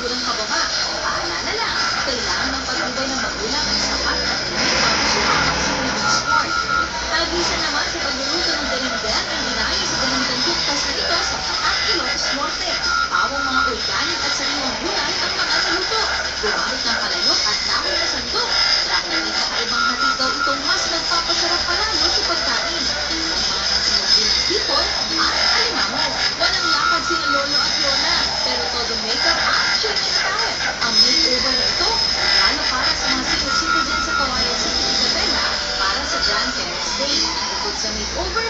magulang pababa. Paalala lang, kailangan ng patnubay ng magulang at sapat na training para sumama sa ganitong sport. Halagisan naman sa pagluluto ng galindan ang dinayo sa galindan cooktas na ito sa Patak, Ilocos Norte. Pawang mga organic at sariwang gulay ang mga naluto. Gumamit ng palayok at dahon na sandok. Dahil may kakaibang hatid daw itong mas nagpapasarap palalo sa pagkain. Ang mga nasinabing hipon at alimango. Walang lakad sina lolo at lola, pero todo makeup at Chinese style. Ang makeover na ito, regalo para sa mga senior citizen sa Kawayan City, Isabela para sa Grandparents' Day. Bukod sa makeover,